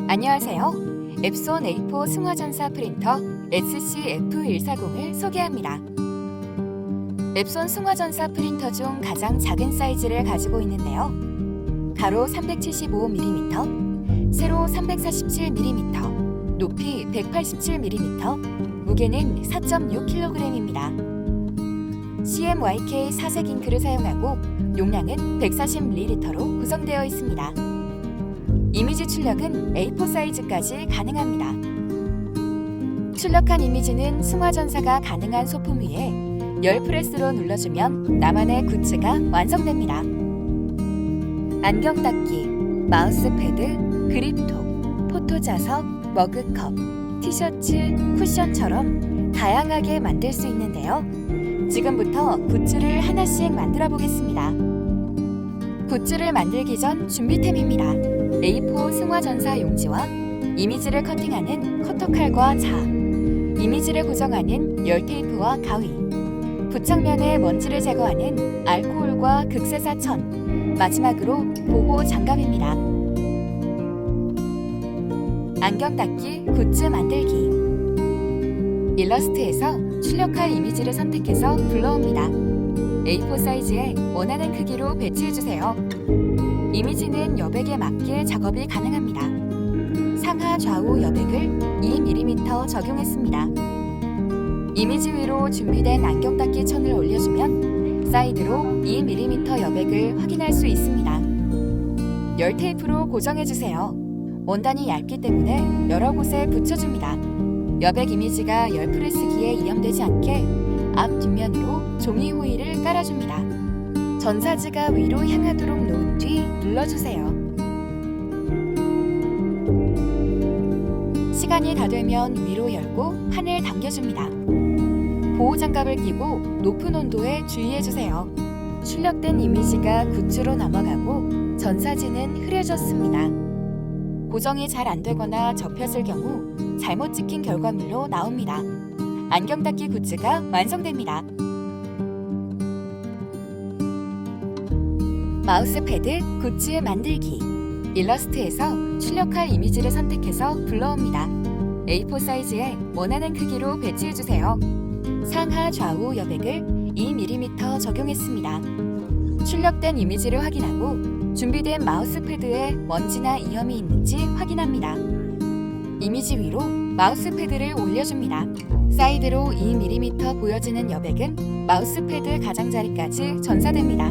안녕하세요. 앱손 A4 승화전사 프린터 SCF140을 소개합니다. 앱손 승화전사 프린터 중 가장 작은 사이즈를 가지고 있는데요. 가로 375mm, 세로 347mm, 높이 187mm, 무게는 4.6kg입니다. CMYK 4색 잉크를 사용하고 용량은 140ml로 구성되어 있습니다. 이미지 출력은 A4 사이즈까지 가능합니다. 출력한 이미지는 승화전사가 가능한 소품 위에 열 프레스로 눌러주면 나만의 굿즈가 완성됩니다. 안경 닦기, 마우스패드, 그립톡, 포토자석, 머그컵, 티셔츠, 쿠션처럼 다양하게 만들 수 있는데요. 지금부터 굿즈를 하나씩 만들어 보겠습니다. 굿즈를 만들기 전 준비템입니다. A4 승화전사 용지와 이미지를 커팅하는 커터칼과 자, 이미지를 고정하는 열테이프와 가위, 부착면의 먼지를 제거하는 알코올과 극세사천, 마지막으로 보호 장갑입니다. 안경 닦기 굿즈 만들기. 일러스트에서 출력할 이미지를 선택해서 불러옵니다. A4 사이즈에 원하는 크기로 배치해주세요. 이미지는 여백에 맞게 작업이 가능합니다. 상하 좌우 여백을 2mm 적용했습니다. 이미지 위로 준비된 안경 닦기 천을 올려주면 사이드로 2mm 여백을 확인할 수 있습니다. 열 테이프로 고정해주세요. 원단이 얇기 때문에 여러 곳에 붙여줍니다. 여백 이미지가 열 프레스기에 이염되지 않게 앞 뒷면으로 종이 호일을 깔아줍니다. 전사지가 위로 향하도록 놓은 뒤 눌러주세요. 시간이 다 되면 위로 열고 판을 당겨줍니다. 보호장갑을 끼고 높은 온도에 주의해주세요. 출력된 이미지가 굿즈로 넘어가고 전사지는 흐려졌습니다. 고정이 잘 안되거나 접혔을 경우 잘못 찍힌 결과물로 나옵니다. 안경 닦기 굿즈가 완성됩니다. 마우스패드 굿즈 만들기. 일러스트에서 출력할 이미지를 선택해서 불러옵니다. A4 사이즈에 원하는 크기로 배치해주세요. 상하 좌우 여백을 2mm 적용했습니다. 출력된 이미지를 확인하고 준비된 마우스패드에 먼지나 이염이 있는지 확인합니다. 이미지 위로 마우스패드를 올려줍니다. 사이드로 2mm 보여지는 여백은 마우스패드 가장자리까지 전사됩니다.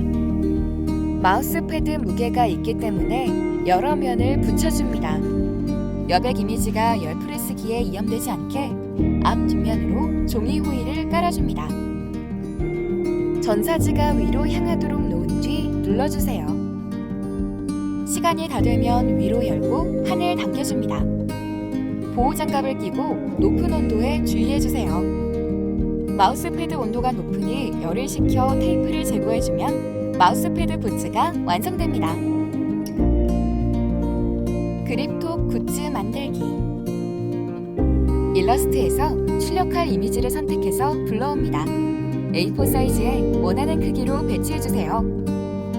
마우스패드 무게가 있기 때문에 여러 면을 붙여줍니다. 여백 이미지가 열 프레스기에 이염되지 않게 앞 뒷면으로 종이 호일을 깔아줍니다. 전사지가 위로 향하도록 놓은 뒤 눌러주세요. 시간이 다 되면 위로 열고 판을 당겨줍니다. 보호장갑을 끼고 높은 온도에 주의해주세요. 마우스패드 온도가 높으니 열을 식혀 테이프를 제거해주면 마우스패드 굿즈가 완성됩니다. 그립톡 굿즈 만들기. 일러스트에서 출력할 이미지를 선택해서 불러옵니다. A4 사이즈에 원하는 크기로 배치해주세요.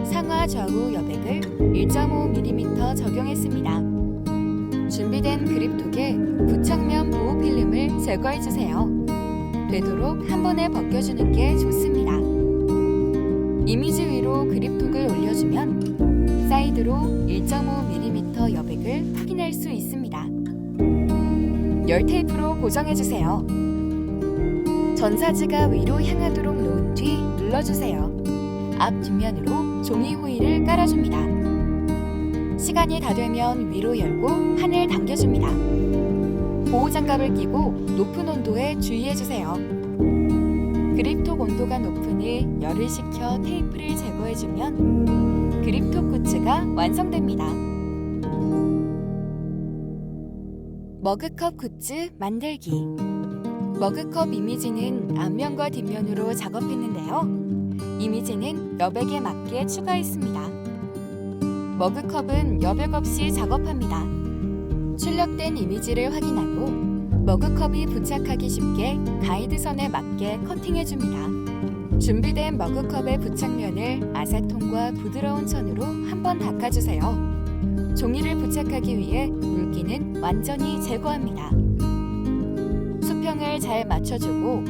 상하 좌우 여백을 1.5mm 적용했습니다. 준비된 그립톡에 부착면 보호 필름을 제거해주세요. 되도록 한 번에 벗겨주는 게 좋습니다. 이미지 위로 그립톡을 올려주면 사이드로 1.5mm 여백을 확인할 수 있습니다. 열 테이프로 고정해주세요. 전사지가 위로 향하도록 놓은 뒤 눌러주세요. 앞 뒷면으로 종이 호일을 깔아줍니다. 시간이 다 되면 위로 열고 판을 당겨줍니다. 보호장갑을 끼고 높은 온도에 주의해주세요. 그립톡 온도가 높으니 열을 식혀 테이프를 제거해주면 그립톡 굿즈가 완성됩니다. 머그컵 굿즈 만들기. 머그컵 이미지는 앞면과 뒷면으로 작업했는데요. 이미지는 여백에 맞게 추가했습니다. 머그컵은 여백 없이 작업합니다. 출력된 이미지를 확인하고 머그컵이 부착하기 쉽게 가이드선에 맞게 커팅해줍니다. 준비된 머그컵의 부착면을 아세톤과 부드러운 천으로 한번 닦아주세요. 종이를 부착하기 위해 물기는 완전히 제거합니다. 수평을 잘 맞춰주고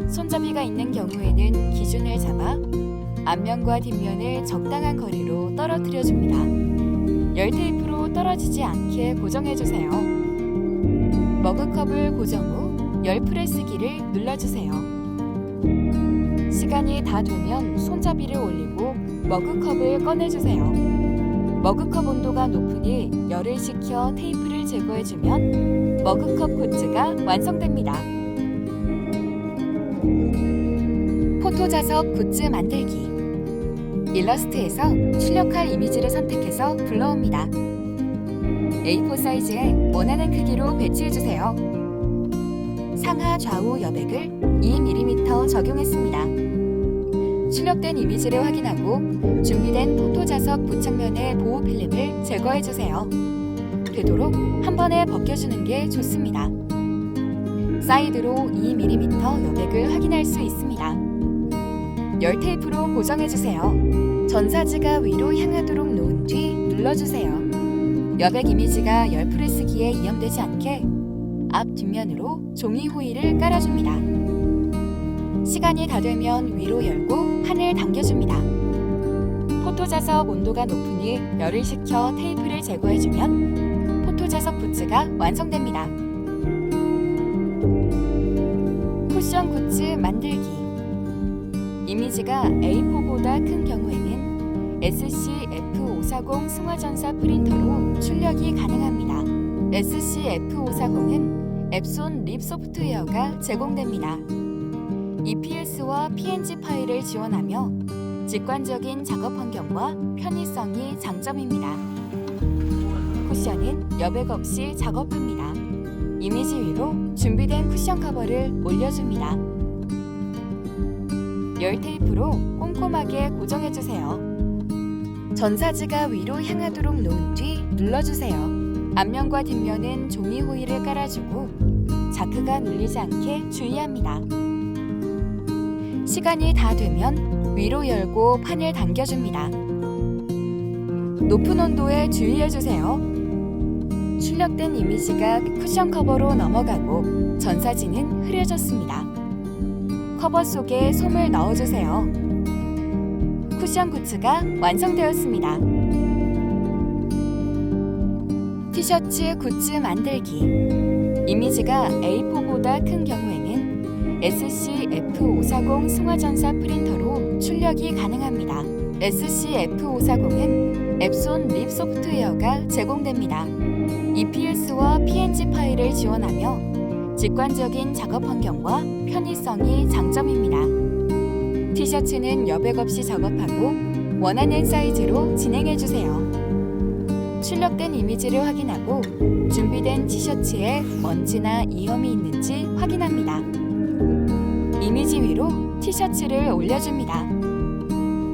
손잡이가 있는 경우에는 기준을 잡아 앞면과 뒷면을 적당한 거리로 떨어뜨려줍니다. 열 테이프로 떨어지지 않게 고정해주세요. 머그컵을 고정 후 열 프레스기를 눌러주세요. 시간이 다 되면 손잡이를 올리고 머그컵을 꺼내주세요. 머그컵 온도가 높으니 열을 식혀 테이프를 제거해주면 머그컵 굿즈가 완성됩니다. 포토자석 굿즈 만들기. 일러스트에서 출력할 이미지를 선택해서 불러옵니다. A4 사이즈에 원하는 크기로 배치해주세요. 상하 좌우 여백을 2mm 적용했습니다. 출력된 이미지를 확인하고 준비된 포토자석 부착면의 보호 필름을 제거해주세요. 되도록 한 번에 벗겨주는 게 좋습니다. 사이드로 2mm 여백을 확인할 수 있습니다. 열 테이프로 고정해주세요. 전사지가 위로 향하도록 놓은 뒤 눌러주세요. 여백 이미지가 열 프레스기에 이염되지 않게 앞 뒷면으로 종이 호일을 깔아줍니다. 시간이 다 되면 위로 열고 판을 당겨줍니다. 포토자석 온도가 높으니 열을 식혀 테이프를 제거해주면 포토자석 굿즈가 완성됩니다. 쿠션 굿즈 만들기. 이미지가 A4보다 큰 경우에는 SCF540 승화전사 프린터로 출력이 가능합니다. SCF540은 앱손 립 소프트웨어가 제공됩니다. EPS와 PNG 파일을 지원하며 직관적인 작업 환경과 편의성이 장점입니다. 쿠션은 여백 없이 작업합니다. 이미지 위로 준비된 쿠션 커버를 올려줍니다. 열 테이프로 꼼꼼하게 고정해주세요. 전사지가 위로 향하도록 놓은 뒤 눌러주세요. 앞면과 뒷면은 종이 호일을 깔아주고 자크가 눌리지 않게 주의합니다. 시간이 다 되면 위로 열고 판을 당겨줍니다. 높은 온도에 주의해주세요. 출력된 이미지가 쿠션 커버로 넘어가고 전사지는 흐려졌습니다. 커버 속에 솜을 넣어주세요. 쿠션 굿즈가 완성되었습니다. 티셔츠 굿즈 만들기. 이미지가 A4보다 큰 경우에는 SCF540 승화전사 프린터로 출력이 가능합니다. SCF540은 앱손 립 소프트웨어가 제공됩니다. EPS와 PNG 파일을 지원하며 직관적인 작업 환경과 편의성이 장점입니다. 티셔츠는 여백 없이 작업하고 원하는 사이즈로 진행해주세요. 출력된 이미지를 확인하고 준비된 티셔츠에 먼지나 이염이 있는지 확인합니다. 이미지 위로 티셔츠를 올려줍니다.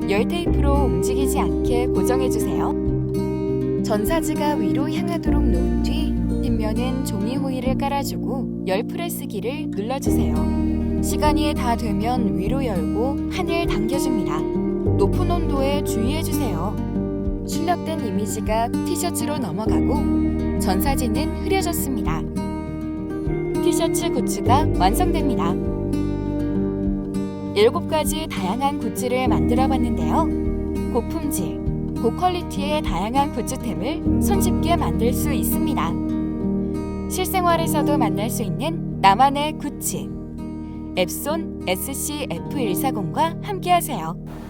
열 테이프로 움직이지 않게 고정해주세요. 전사지가 위로 향하도록 놓은 뒤 뒷면은 종이 호일을 깔아주고 열 프레스기를 눌러주세요. 시간이 다 되면 위로 열고 판을 당겨줍니다. 높은 온도에 주의해주세요. 출력된 이미지가 티셔츠로 넘어가고 전사지는 흐려졌습니다. 티셔츠 굿즈가 완성됩니다. 7가지 다양한 굿즈를 만들어 봤는데요. 고품질, 고퀄리티의 다양한 굿즈템을 손쉽게 만들 수 있습니다. 실생활에서도 만날 수 있는 나만의 굿즈. 앱손 SCF140과 함께하세요.